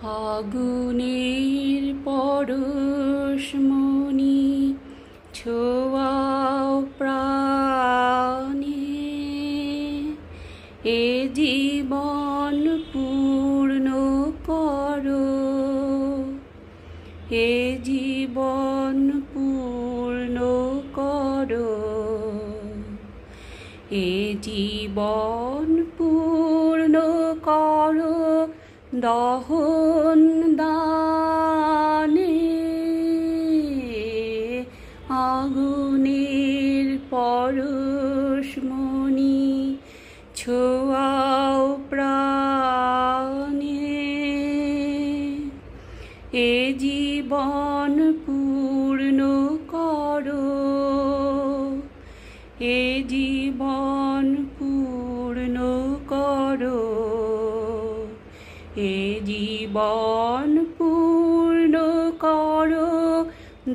আগুনের পরশমণি ছোঁয়াও প্রাণে, এ জীবন পূর্ণ করো, এ জীবন পূর্ণ করো, এ জীবন পূর্ণ করো দহন দানে। আগুনের পরশমণি ছোঁয়াও প্রাণে, এ জীবন পূর্ণ করো, এ জীবন পূর্ণ করো, এ জীবন পূর্ণ করো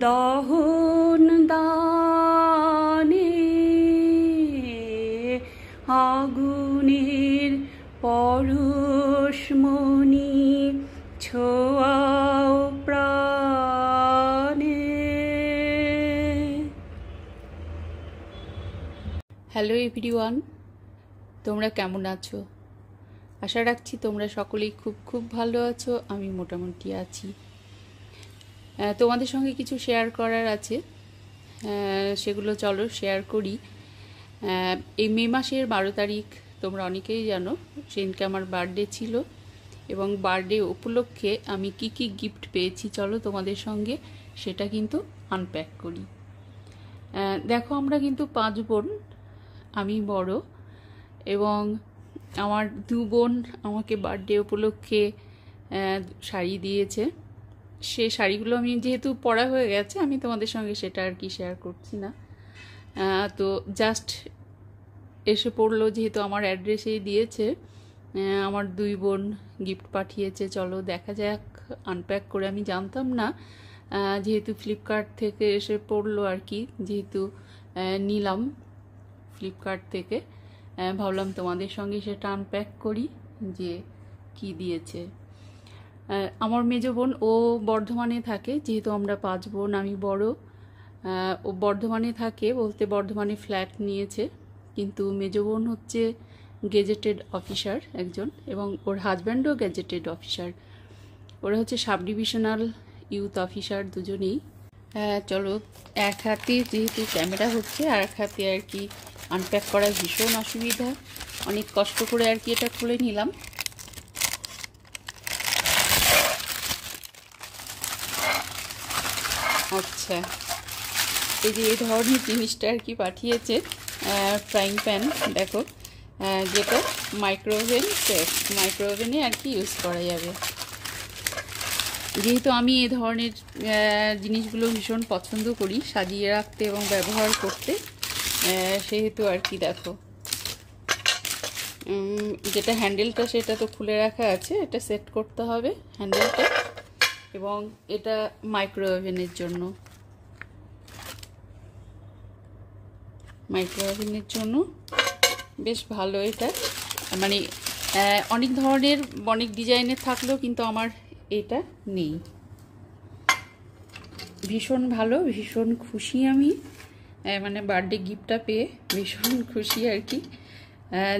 দহন দানে। আগুনের পরশমণি ছোঁয়াও প্রাণে। হ্যালো এভরিওয়ান, তোমরা কেমন আছো? আশা রাখছি তোমরা সকলেই খুব খুব ভালো আছো। আমি মোটামুটি আছি। তোমাদের সঙ্গে কিছু শেয়ার করার আছে, সেগুলো চলো শেয়ার করি। এই মে মাসের 12 তারিখ তোমরা অনেকেই জানো, সেদিনকে আমার বার্থডে ছিল এবং বার্থডে উপলক্ষে আমি কি কি গিফট পেয়েছি চলো তোমাদের সঙ্গে সেটা কিন্তু আনপ্যাক করি। দেখো, আমরা কিন্তু 5 বোন, আমি বড় এবং আমার 2 বোন আমাকে বার্থডে উপলক্ষে শাড়ি দিয়েছে। সে শাড়িগুলো আমি যেহেতু পরা হয়ে গেছে, আমি তোমাদের সঙ্গে সেটা আর কি শেয়ার করছি না। তো জাস্ট এসে পড়লো, যেহেতু আমার অ্যাড্রেসেই দিয়েছে। আমার 2 বোন গিফট পাঠিয়েছে, চলো দেখা যাক আনপ্যাক করে। আমি জানতাম না, যেহেতু ফ্লিপকার্ট থেকে এসে পড়লো আর কি, যেহেতু নিলাম ফ্লিপকার্ট থেকে, ভাবলাম তোমাদের সঙ্গে সেটা আনপ্যাক করি যে কি দিয়েছে। আমার মেজো বোন ও বর্ধমানে থাকে, যেহেতু আমরা 5 বোন, আমি বড়। ও বর্ধমানে থাকে, বলতে বর্ধমানে ফ্ল্যাট নিয়েছে, কিন্তু মেজো বোন হচ্ছে গেজেটেড অফিসার একজন এবং ওর হাজব্যান্ডও গেজেটেড অফিসার। ওরা হচ্ছে সাব ডিভিশনাল ইউথ অফিসার দুজনেই। চলো, এক হাতে যেহেতু ক্যামেরা হচ্ছে আর এক হাতে আর কি আনপ্যাক করার ভীষণ অসুবিধা, অনেক কষ্ট করে আর কি এটা খুলে নিলাম। আচ্ছা, এই যে এই ধরনের জিনিসটা আর কি পাঠিয়েছে, ফ্রাইং প্যান দেখো, যেটা মাইক্রোওভেনে আর কি ইউজ করা যাবে। যেহেতু আমি এই ধরনের জিনিসগুলো ভীষণ পছন্দ করি সাজিয়ে রাখতে এবং ব্যবহার করতে, সেহেতু আর কি দেখো, যেটা হ্যান্ডেলটা সেটা তো খুলে রাখা আছে, এটা সেট করতে হবে হ্যান্ডেলটা, এবং এটা মাইক্রোওভেনের জন্য, বেশ ভালো। এটা মানে অনেক ধরনের অনেক ডিজাইনের থাকলেও কিন্তু আমার এটা নেই। ভীষণ ভালো, ভীষণ খুশি আমি, মানে বার্থডে গিফটটা পেয়ে ভীষণ খুশি আর কি।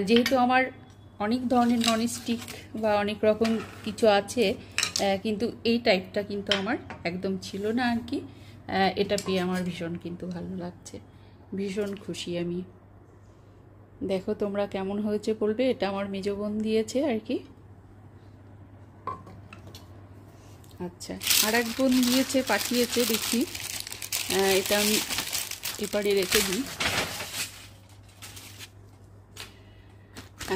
যেহেতু আমার অনেক ধরনের ননস্টিক বা অনেক রকম কিছু আছে, কিন্তু এই টাইপটা কিন্তু আমার একদম ছিল না আর কি। এটা পেয়ে আমার ভীষণ কিন্তু ভালো লাগছে, ভীষণ খুশি আমি। দেখো তোমরা কেমন হয়েছে বলবে। এটা আমার মেজো বোন দিয়েছে আর কি। আচ্ছা, আর এক বোন দিয়েছে, পাঠিয়েছে, দেখি। এটা আমি এপারে রেখে দিই।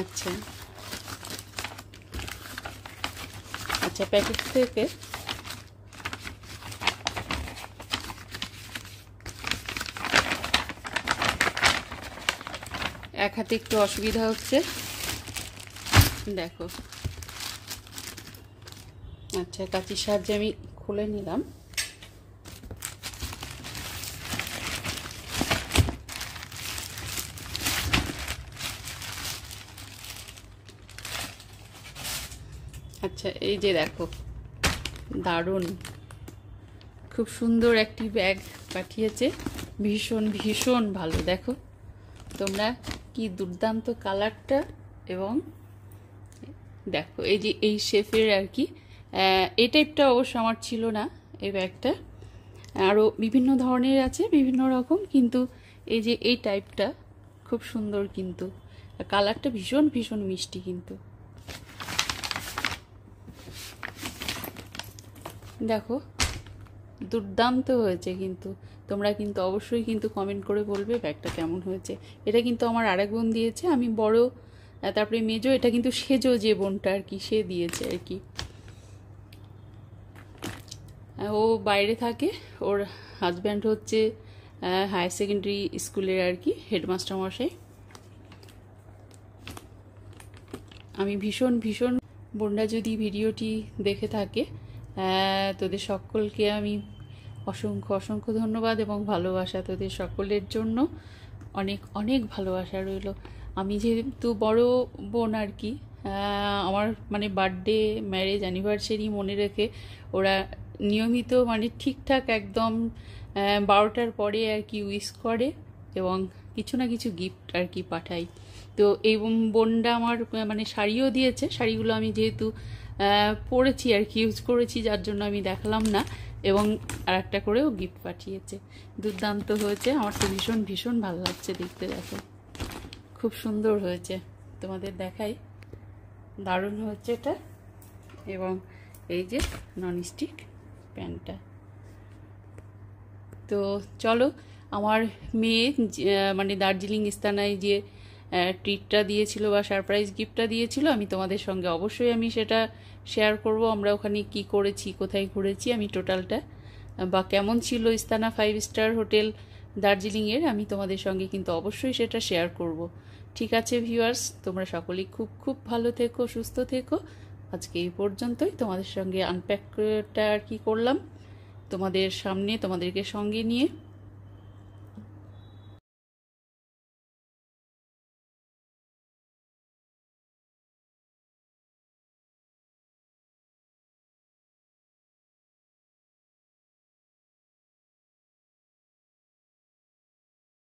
আচ্ছা আচ্ছা, প্যাকেট থেকে এক হাতে একটু অসুবিধা হচ্ছে, দেখো। আচ্ছা, কাঁচির সাহায্যে আমি খুলে নিলাম। আচ্ছা, এই যে দেখো, দারুণ, খুব সুন্দর একটি ব্যাগ পাঠিয়েছে, ভীষণ ভীষণ ভালো। দেখো তোমরা কি দুর্দান্ত কালারটা, এবং দেখো এই যে এই শেফের আর কি, এই টাইপটা অবশ্য আমার ছিল না এই ব্যাগটা, আরও বিভিন্ন ধরনের আছে বিভিন্ন রকম, কিন্তু এই যে এই টাইপটা খুব সুন্দর, কিন্তু কালারটা ভীষণ ভীষণ মিষ্টি, কিন্তু দেখো দুর্দান্ত হয়েছে। কিন্তু তোমরা কিন্তু অবশ্যই কিন্তু কমেন্ট করে বলবে ব্যাগটা কেমন হয়েছে। এটা কিন্তু আমার আরেক বোন দিয়েছে, আমি বড়, তারপরে মেজো, এটা কিন্তু সেজো যে বোনটা আর কি সে দিয়েছে আর কি। ও বাইরে থাকে, ওর হাজব্যান্ড হচ্ছে হায়ার সেকেন্ডারি স্কুলের আর কি হেডমাস্টার মশাই। আমি ভীষণ ভীষণ, বোনরা যদি ভিডিওটি দেখে থাকে তোদের সকলকে আমি অসংখ্য অসংখ্য ধন্যবাদ এবং ভালোবাসা, তোদের সকলের জন্য অনেক অনেক ভালোবাসা রইল। আমি যেহেতু বড় বোন আর কি, আমার মানে বার্থডে, ম্যারেজ অ্যানিভার্সারি মনে রেখে ওরা নিয়মিত মানে ঠিকঠাক একদম 12টার পরে আর কি উইশ করে এবং কিছু না কিছু গিফট আর কি পাঠাই। তো এই বোনটা আমার মানে শাড়িও দিয়েছে, শাড়িগুলো আমি যেহেতু পরেছি আর কি, ইউজ করেছি, যার জন্য আমি দেখালাম না, এবং আর একটা করেও গিফট পাঠিয়েছে। দুর্দান্ত হয়েছে, আমার তো ভীষণ ভীষণ ভালো লাগছে দেখতে। দেখো খুব সুন্দর হয়েছে, তোমাদের দেখাই, দারুণ হচ্ছে এটা। এবং এই যে ননস্টিক প্যানটা। তো চলো, আমার মেয়ে মানে দার্জিলিং ইস্তানায় যে ট্রিটটা দিয়েছিল বা সারপ্রাইজ গিফটটা দিয়েছিল, আমি তোমাদের সঙ্গে অবশ্যই আমি সেটা শেয়ার করব। আমরা ওখানে কি করেছি, কোথায় ঘুরেছি, আমি টোটালটা, বা কেমন ছিল ইস্তানা 5 স্টার হোটেল দার্জিলিংয়ের, আমি তোমাদের সঙ্গে কিন্তু অবশ্যই সেটা শেয়ার করব। ঠিক আছে ভিউয়ার্স, তোমরা সকলেই খুব খুব ভালো থেকো, সুস্থ থেকো। আজকে এই পর্যন্তই, তোমাদের সঙ্গে আনপ্যাকটা আর কি করলাম তোমাদের সামনে, তোমাদেরকে সঙ্গে নিয়ে।